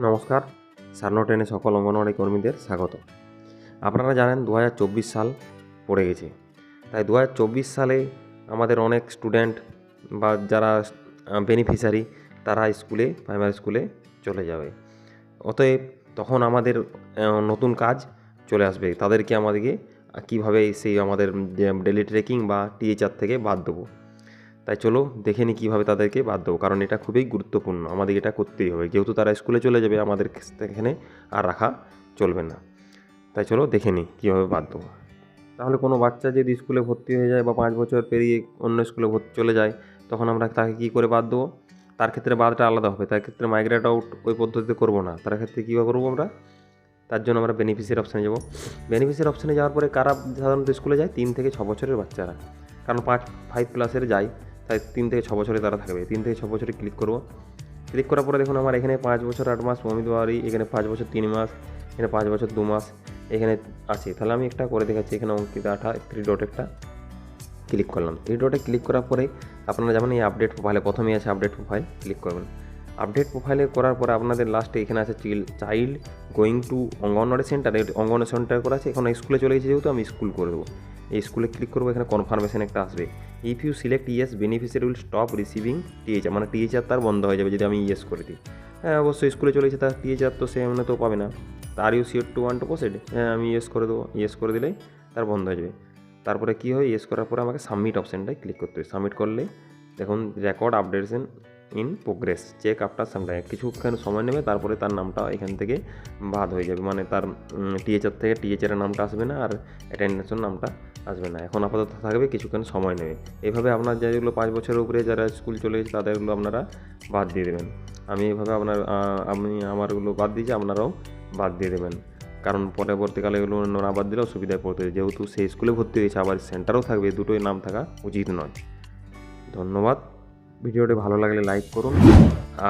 নমস্কার, সারনো টেনে সকল অঙ্গনওয়াড়ি কর্মীদের স্বাগত। আপনারা জানেন 2024 সাল পড়ে গেছে, তাই 2024 সালে আমাদের অনেক স্টুডেন্ট বা যারা বেনিফিশিয়ারি তারা প্রাইমারি স্কুলে চলে যাবে। অতএব তখন আমাদের নতুন কাজ চলে আসবে, তাদেরকে আমাদেরকে কীভাবে সেই আমাদের ডেলি ট্রেকিং বা টিএচআর থেকে বাদ দেবো। তাই চলো দেখে নিই কীভাবে তাদেরকে বাদ দেবো, কারণ এটা খুবই গুরুত্বপূর্ণ, আমাদের এটা করতেই হবে। যেহেতু তারা স্কুলে চলে যাবে, আমাদের এখানে আর রাখা চলবে না। তাই চলো দেখে নিই কীভাবে বাদ দেবো। তাহলে কোনো বাচ্চা যদি স্কুলে ভর্তি হয়ে যায় বা 5 বছর পেরিয়ে অন্য স্কুলে চলে যায়, তখন আমরা তাকে কী করে বাদ দেবো? তার ক্ষেত্রে বাদটা আলাদা হবে। তার ক্ষেত্রে মাইগ্রেট আউট ওই পদ্ধতিতে করবো না। তার ক্ষেত্রে কীভাবে করবো আমরা? তার জন্য আমরা বেনিফিশিয়ারি অপশানে যাব। বেনিফিশিয়ারি অপশানে যাওয়ার পরে কারা সাধারণত স্কুলে যায়? 3 থেকে 6 বছরের বাচ্চারা, কারণ 5 প্লাসের যায়, তাই 3 থেকে 6 বছরে তারা থাকবে। 3 থেকে 6 বছরে ক্লিক করব। ক্লিক করার পরে দেখুন আমার এখানে 5 বছর 8 মাস মমিদুয়ারি, এখানে 5 বছর 3 মাস, এখানে 5 বছর 2 মাস এখানে আছে। তাহলে আমি একটা করে দেখাচ্ছি। এখানে অঙ্কিত 3 ডট একটা ক্লিক করলাম। 3 ডটে ক্লিক করার পরে আপনারা যেমন এই আপডেট প্রোফাইলে প্রথমেই আছে আপডেট প্রোফাইল, ক্লিক করবেন। আপডেট প্রোফাইলে করার পরে আপনাদের লাস্টে এখানে আছে child going to anganwadi centre. Anganwadi centre করা আছে, এখন স্কুলে চলে গেছে যেহেতু আমি স্কুল করে দেবো। এই স্কুলে ক্লিক করবো, এখানে কনফার্মেশন একটা আসবে। If you select yes beneficiary will stop receiving THR, মানে টিএচআর তার বন্ধ হয়ে যাবে যদি আমি ইয়েস করে দিই। হ্যাঁ, অবশ্যই স্কুলে চলে গেছে, তার টিএচআর তো সে এমনি তো পাবে না। তার you sure to want to proceed, হ্যাঁ আমি ইয়েস করে দেবো। ইয়েস করে দিলেই তার বন্ধ হয়ে যাবে। তারপরে কী হয়, ইয়েস করার পরে আমাকে সাবমিট অপশানটায় ক্লিক করতে হবে। সাবমিট করলে দেখুন record updation in progress, check after some time, কিছুক্ষণ সময় নেবে, তারপরে তার নামটা এখান থেকে বাদ হয়ে যাবে। মানে তার টিএচআর থেকে টিএচআরের নামটা আসবে না, আর অ্যাটেন্ডেন্সের নামটা আসবে না। এখন আপাতত থাকবে, কিছুক্ষণ সময় নেবে। এইভাবে আপনার যেগুলো 5 বছরের উপরে যারা স্কুল চলে গেছে তাদেরগুলো আপনারা বাদ দিয়ে দেবেন। আমি এইভাবে আমি আমারগুলো বাদ দিয়েছি, আপনারাও বাদ দিয়ে দেবেন, কারণ পরবর্তীকালে এগুলো না বাদ দিলেও সুবিধায় পড়তে হবে। যেহেতু সেই স্কুলে ভর্তি হয়েছে, আবার সেন্টারও থাকবে, দুটোই নাম থাকা উচিত নয়। ধন্যবাদ। ভিডিওটি ভালো লাগলে লাইক করুন,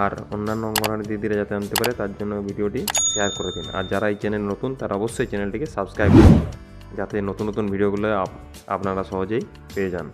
আর অন্যান্য অঙ্গনওয়াড়ি দিদিরা যাতে জানতে পারে তার জন্য ভিডিওটি শেয়ার করে দিন। আর যারা এই চ্যানেল নতুন তারা অবশ্যই চ্যানেলটিকে সাবস্ক্রাইব করুন, যাতে নতুন নতুন ভিডিওগুলো আপনারা সহজেই পেয়ে যান।